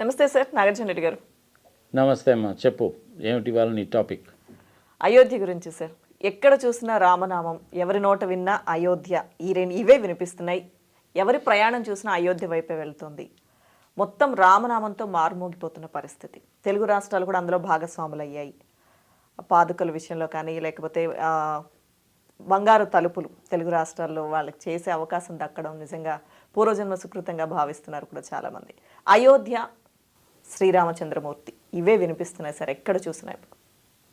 నమస్తే సార్, నాగార్జున రెడ్డి గారు. నమస్తే అమ్మా, చెప్పు ఏమిటి వాళ్ళ నీ టాపిక్? అయోధ్య గురించి సార్. ఎక్కడ చూసినా రామనామం, ఎవరి నోట విన్నా అయోధ్య, ఇవే వినిపిస్తున్నాయి. ఎవరి ప్రయాణం చూసినా అయోధ్య వైపే వెళ్తుంది. మొత్తం రామనామంతో మారుమోగిపోతున్న పరిస్థితి. తెలుగు రాష్ట్రాలు కూడా అందులో భాగస్వాములు అయ్యాయి. పాదుకల విషయంలో కానీ, లేకపోతే బంగారు తలుపులు తెలుగు రాష్ట్రాల్లో వాళ్ళకి చేసే అవకాశం దక్కడం నిజంగా పూర్వజన్మ సుకృతంగా భావిస్తున్నారు కూడా చాలామంది. అయోధ్య, శ్రీరామచంద్రమూర్తి, ఇవే వినిపిస్తున్నాయి సార్ ఎక్కడ చూసినా.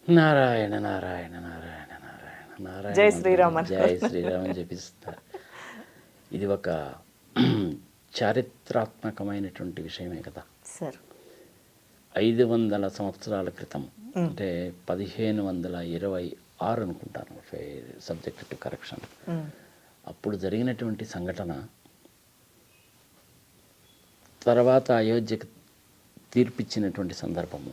నారాయణ నారాయణ నారాయణ నారాయణ నారాయణ, జై శ్రీరామ్, జై శ్రీరామ్ అని చెప్పిస్తారు. ఇది ఒక చారిత్రాత్మకమైనటువంటి విషయమే కదా సార్. 500 సంవత్సరాల క్రితం, అంటే 1526 అనుకుంటాను, సబ్జెక్ట్ టు కరెక్షన్, అప్పుడు జరిగినటువంటి సంఘటన తర్వాత అయోధ్యకు తీర్పిచ్చినటువంటి సందర్భము,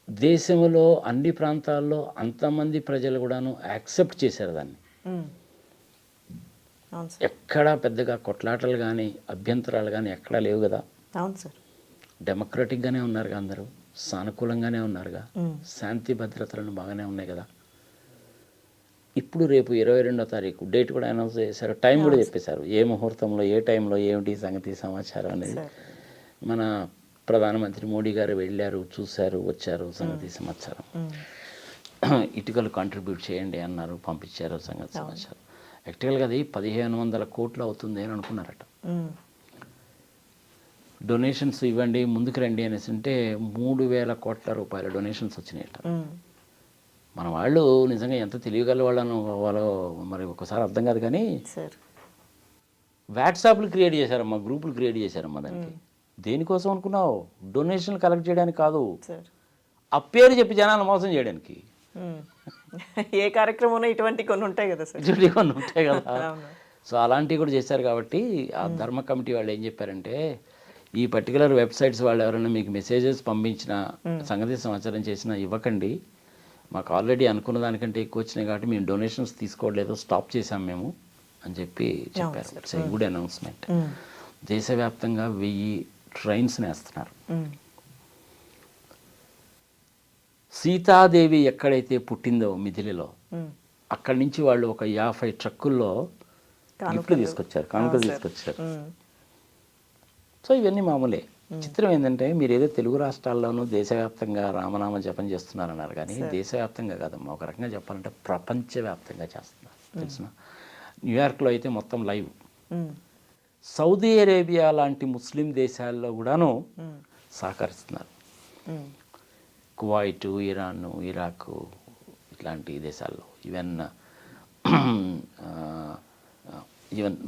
దేశంలో అన్ని ప్రాంతాల్లో అంతమంది ప్రజలు కూడాను యాక్సెప్ట్ చేశారు దాన్ని. ఎక్కడా పెద్దగా కొట్లాటలు కానీ అభ్యంతరాలు కానీ ఎక్కడా లేవు కదా. అవును సార్. డెమోక్రటిక్గానే ఉన్నారుగా, అందరూ సానుకూలంగానే ఉన్నారుగా, శాంతి భద్రతలను బాగానే ఉన్నాయి కదా. ఇప్పుడు రేపు 22వ తారీఖు డేట్ కూడా అనౌన్స్ చేశారు, టైం కూడా చెప్పేశారు, ఏ ముహూర్తంలో ఏ టైంలో ఏమిటి సంగతి సమాచారం అనేది. మన ప్రధానమంత్రి మోడీ గారు వెళ్ళారు, చూశారు, వచ్చారు, సంగతి సమాచారం. ఇటుకలు కాంట్రిబ్యూట్ చేయండి అన్నారు, పంపించారు, సంగతి సమాచారం. యాక్చువల్గా అది 1500 కోట్లు అవుతుంది అని అనుకున్నారట. డొనేషన్స్ ఇవ్వండి, ముందుకు రండి అనేసి అంటే 3000 కోట్ల రూపాయల డొనేషన్స్ వచ్చినాయట. మన వాళ్ళు నిజంగా ఎంత తెలియగల వాళ్ళు మరి ఒకసారి అర్థం కాదు కానీ వాట్సాప్లు క్రియేట్ చేశారమ్మా, గ్రూపులు క్రియేట్ చేశారమ్మా. దానికి దేనికోసం అనుకున్నావు? డొనేషన్లు కలెక్ట్ చేయడానికి కాదు, ఆ పేరు చెప్పి జనాలను మోసం చేయడానికి. ఏ కార్యక్రమంలో ఇటువంటి కొన్ని ఉంటాయి కదా సార్, ఇటువంటి కొన్ని ఉంటాయి కదా. సో అలాంటివి కూడా చేశారు. కాబట్టి ఆ ధర్మ కమిటీ వాళ్ళు ఏం చెప్పారంటే, ఈ పర్టికులర్ వెబ్సైట్స్ వాళ్ళు ఎవరైనా మీకు మెసేజెస్ పంపించిన సంగతి సమాచారం చేసినా ఇవ్వకండి, మాకు ఆల్రెడీ అనుకున్న దానికంటే ఎక్కువ వచ్చినాయి కాబట్టి మేము డొనేషన్స్ తీసుకోవట్లేదు, స్టాప్ చేసాం మేము అని చెప్పి చెప్పారు. It's a good announcement. దేశవ్యాప్తంగా 1000 ట్రైన్స్ వేస్తున్నారు. సీతాదేవి ఎక్కడైతే పుట్టిందో మిథిలిలో, అక్కడి నుంచి వాళ్ళు ఒక 50 ట్రక్కుల్లో గిఫ్ట్లు తీసుకొచ్చారు, కానుకలు తీసుకొచ్చారు. సో ఇవన్నీ మామూలే. చిత్రం ఏంటంటే, మీరు ఏదో తెలుగు రాష్ట్రాల్లోనూ దేశవ్యాప్తంగా రామనామ జపం చేస్తున్నారన్నారు, కానీ దేశవ్యాప్తంగా కాదమ్మా, ఒక రకంగా చెప్పాలంటే ప్రపంచవ్యాప్తంగా చేస్తున్నారు. తెలిసిన న్యూయార్క్లో అయితే మొత్తం లైవ్. సౌదీ అరేబియా లాంటి ముస్లిం దేశాల్లో కూడాను సహకరిస్తున్నారు. కువైట్, ఇరాన్, ఇరాక్ ఇట్లాంటి దేశాల్లో, ఈవెన్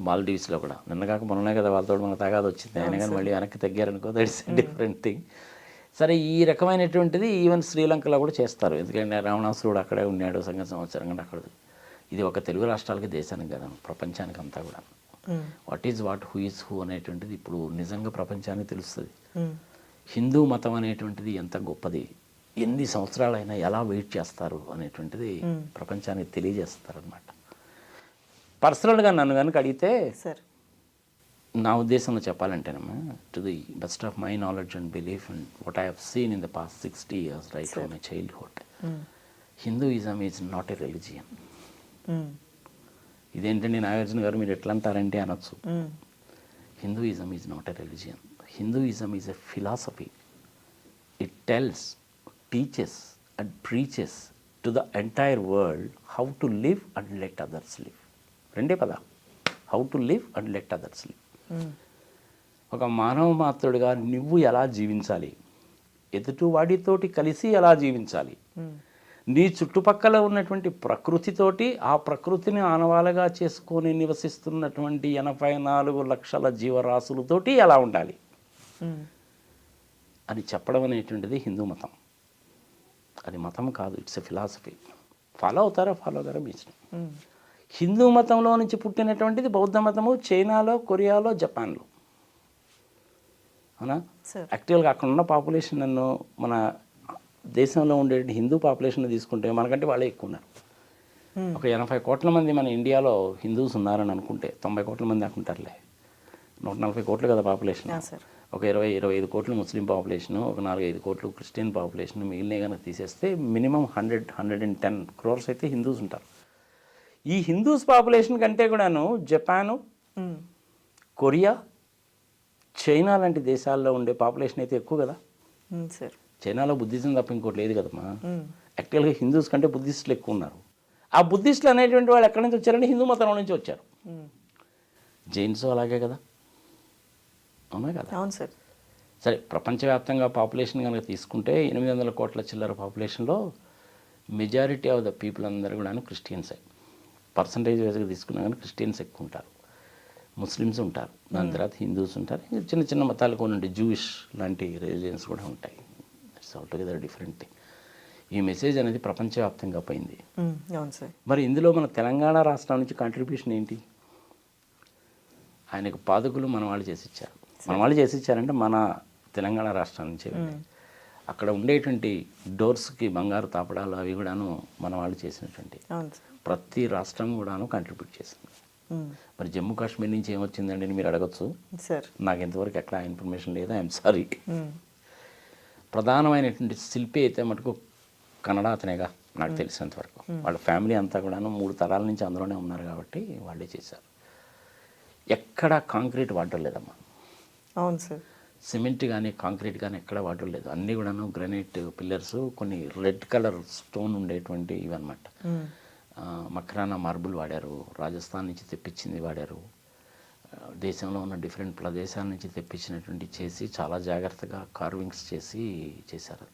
మాల్దీవ్స్లో కూడా. నిన్న కాక మొన్ననే కదా వాళ్ళతో మన తగాద వచ్చింది, అయినా కానీ మళ్ళీ వెనక్కి తగ్గారనుకో, దట్స్ డిఫరెంట్ థింగ్. సరే, ఈ రకమైనటువంటిది ఈవెన్ శ్రీలంకలో కూడా చేస్తారు. ఎందుకంటే రావణాసురుడు అక్కడే ఉన్నాడు, సంగతి సంవత్సరం కంటే అక్కడ. ఇది ఒక తెలుగు రాష్ట్రాలకి, దేశానికి కదా, ప్రపంచానికి అంతా కూడా. What is what, who is who అనేటువంటిది ఇప్పుడు నిజంగా ప్రపంచానికి తెలుస్తుంది. హిందూ మతం అనేటువంటిది ఎంత గొప్పది, ఎన్ని సంవత్సరాలైనా ఎలా వెయిట్ చేస్తారు అనేటువంటిది ప్రపంచానికి తెలియజేస్తారనమాట. పర్సనల్గా నన్ను కనుక అడిగితే, నా ఉద్దేశంలో చెప్పాలంటేనమ్మా, to the best of my knowledge and belief and what I have seen in the past 60 years right from my childhood, Hinduism is not a religion. ఇదేంటండి నాగార్జున గారు మీరు ఎట్లా అంటారంటే అనొచ్చు. Hinduism is not a religion. Hinduism is a philosophy. It tells, teaches and preaches to the entire world how to live and let others live. రెండే పద, how to live and let others live. ఒక మానవ మాత్రుడిగా నువ్వు ఎలా జీవించాలి, ఎదుటి వాడితోటి కలిసి ఎలా జీవించాలి, నీ చుట్టుపక్కల ఉన్నటువంటి ప్రకృతితోటి, ఆ ప్రకృతిని ఆనవాలుగా చేసుకొని నివసిస్తున్నటువంటి 84 లక్షల జీవరాశులతోటి ఎలా ఉండాలి అని చెప్పడం అనేటువంటిది హిందూ మతం. అది మతం కాదు, ఇట్స్ ఎ ఫిలాసఫీ. ఫాలో అవుతారా మీ ఇష్టం. హిందూ మతంలో నుంచి పుట్టినటువంటిది బౌద్ధ మతము చైనాలో, కొరియాలో, జపాన్లో. అవునా? యాక్చువల్గా అక్కడ ఉన్న పాపులేషన్ నన్ను మన దేశంలో ఉండే హిందూ పాపులేషన్ తీసుకుంటే మనకంటే వాళ్ళే ఎక్కువ ఉన్నారు. ఒక 80 కోట్ల మంది మన ఇండియాలో హిందూస్ ఉన్నారని అనుకుంటే 90 కోట్ల మంది అనుకుంటారులే. 140 కోట్లు కదా పాపులేషన్. సార్. ఒక 20-25 కోట్లు ముస్లిం పాపులేషను, ఒక 4-5 కోట్లు క్రిస్టియన్ పాపులేషన్, మిగిలిన కనుక తీసేస్తే మినిమం 100-110 క్రోర్స్ అయితే హిందూస్ ఉంటారు. ఈ హిందూస్ పాపులేషన్ కంటే కూడాను జపాను, కొరియా, చైనా లాంటి దేశాల్లో ఉండే పాపులేషన్ అయితే ఎక్కువ కదా. సార్. చైనాలో బుద్ధిజం తప్ప ఇంకోటి లేదు కదమ్మా. యాక్చువల్గా హిందూస్ కంటే బుద్ధిస్టులు ఎక్కువ ఉన్నారు. ఆ బుద్ధిస్టులు అనేటువంటి వాళ్ళు ఎక్కడి నుంచి వచ్చారంటే హిందూ మతంలో నుంచి వచ్చారు. జైన్స్ అలాగే కదా, అవునా కదా. అవును సార్. సరే, ప్రపంచవ్యాప్తంగా పాపులేషన్ కనుక తీసుకుంటే 800 కోట్ల చిల్లర పాపులేషన్లో మెజారిటీ ఆఫ్ ద పీపుల్ అందరూ కూడా క్రిస్టియన్సే. పర్సంటేజ్ వైజ్గా తీసుకున్నా కానీ క్రిస్టియన్స్ ఎక్కువ ఉంటారు, ముస్లిమ్స్ ఉంటారు, దాని తర్వాత హిందూస్ ఉంటారు, చిన్న చిన్న మతాలు కొన్ని ఉంటాయి, జూయిష్ లాంటి రిలీజియన్స్ కూడా ఉంటాయి. It's altogether different thing. ఈ మెసేజ్ అనేది ప్రపంచవ్యాప్తంగా పోయింది. అవును సార్. మరి ఇందులో మన తెలంగాణ రాష్ట్రం నుంచి కాంట్రిబ్యూషన్ ఏంటి? ఆయనకు పాదుకులు మన వాళ్ళు చేసి ఇచ్చారు. మన వాళ్ళు చేసి ఇచ్చారంటే మన తెలంగాణ రాష్ట్రం నుంచి అక్కడ ఉండేటువంటి డోర్స్కి బంగారు తాపడాలు అవి కూడాను మన వాళ్ళు చేసినటువంటి. ప్రతి రాష్ట్రం కూడాను కాంట్రిబ్యూట్ చేసింది. మరి జమ్మూ కాశ్మీర్ నుంచి ఏమొచ్చిందండి అని మీరు అడగచ్చు. నాకు ఇంతవరకు ఎక్కడ ఇన్ఫర్మేషన్ లేదు, ఐఎమ్ సారీ. ప్రధానమైనటువంటి శిల్పి అయితే మటుకు కన్నడ అతనేగా నాకు తెలిసినంత వరకు. వాళ్ళ ఫ్యామిలీ అంతా కూడాను 3 తరాల నుంచి అందులోనే ఉన్నారు కాబట్టి వాళ్ళే చేశారు. ఎక్కడ కాంక్రీట్ వాడటం లేదమ్మా. అవును సార్. సిమెంట్ కానీ కాంక్రీట్ కానీ ఎక్కడ వాడటం లేదు. అన్నీ కూడాను గ్రానైట్ పిల్లర్స్, కొన్ని రెడ్ కలర్ స్టోన్ ఉండేటువంటి ఇవన్నమాట. మక్రానా మార్బుల్ వాడారు, రాజస్థాన్ నుంచి తెప్పించింది వాడారు, దేశంలో ఉన్న డిఫరెంట్ ప్రదేశాల నుంచి తెప్పించినటువంటి చేసి చాలా జాగ్రత్తగా కార్వింగ్స్ చేసి చేశారు.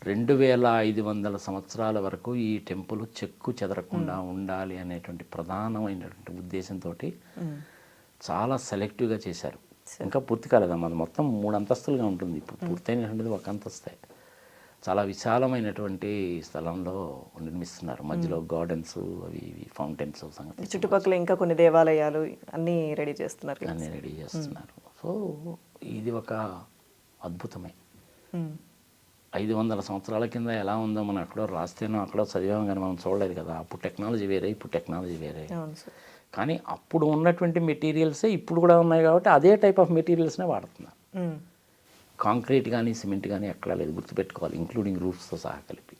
2500 సంవత్సరాల వరకు ఈ టెంపుల్ చెక్కు చెదరకుండా ఉండాలి అనేటువంటి ప్రధానమైనటువంటి ఉద్దేశంతో చాలా సెలెక్టివ్గా చేశారు. ఇంకా పూర్తి కాలేదమ్మా, అది మొత్తం 3 అంతస్తులుగా ఉంటుంది. ఇప్పుడు పూర్తయినటువంటిది 1 అంతస్తే. చాలా విశాలమైనటువంటి స్థలంలో నిర్మిస్తున్నారు. మధ్యలో గార్డెన్స్, అవి ఫౌంటైన్స్ సంగతి, చుట్టుపక్కల ఇంకా కొన్ని దేవాలయాలు అన్నీ రెడీ చేస్తున్నారు. సో ఇది ఒక అద్భుతమే. 500 సంవత్సరాల కింద ఎలా ఉందో మనం ఎక్కడో రాస్తేనో అక్కడో చదివాం కానీ మనం చూడలేదు కదా. అప్పుడు టెక్నాలజీ వేరే, ఇప్పుడు టెక్నాలజీ వేరే. కానీ అప్పుడు ఉన్నటువంటి మెటీరియల్సే ఇప్పుడు కూడా ఉన్నాయి కాబట్టి అదే టైప్ ఆఫ్ మెటీరియల్స్నే వాడుతున్నారు. కాంక్రీట్ కానీ సిమెంట్ కానీ ఎక్కడా లేదు, గుర్తుపెట్టుకోవాలి, ఇంక్లూడింగ్ రూఫ్స్తో సహా కలిపి.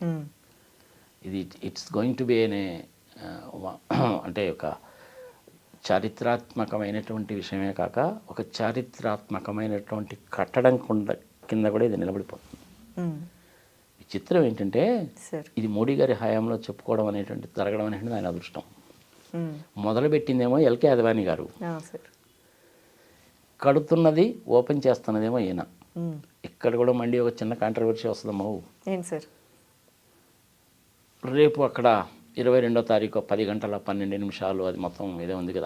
ఇది ఇట్స్ గోయింగ్ టు బి అనే అంటే ఒక చారిత్రాత్మకమైనటువంటి విషయమే కాక ఒక చారిత్రాత్మకమైనటువంటి కట్టడం కింద కూడా ఇది నిలబడిపోతుంది. విచిత్రం ఏంటంటే ఇది మోడీ గారి హయాంలో చెప్పుకోవడం అనేటువంటి జరగడం అనేటువంటి ఆయన అదృష్టం. మొదలుపెట్టిందేమో ఎల్కే అద్వానీ గారు, కడుతున్నది ఓపెన్ చేస్తున్నదేమో ఈయన. ఇక్కడ కూడా మళ్ళీ ఒక చిన్న కాంట్రవర్సీ వస్తుందమ్మా. రేపు అక్కడ 22వ తారీఖు 10 గంటల 12 నిమిషాలు అది మొత్తం ఏదో ఉంది కదా.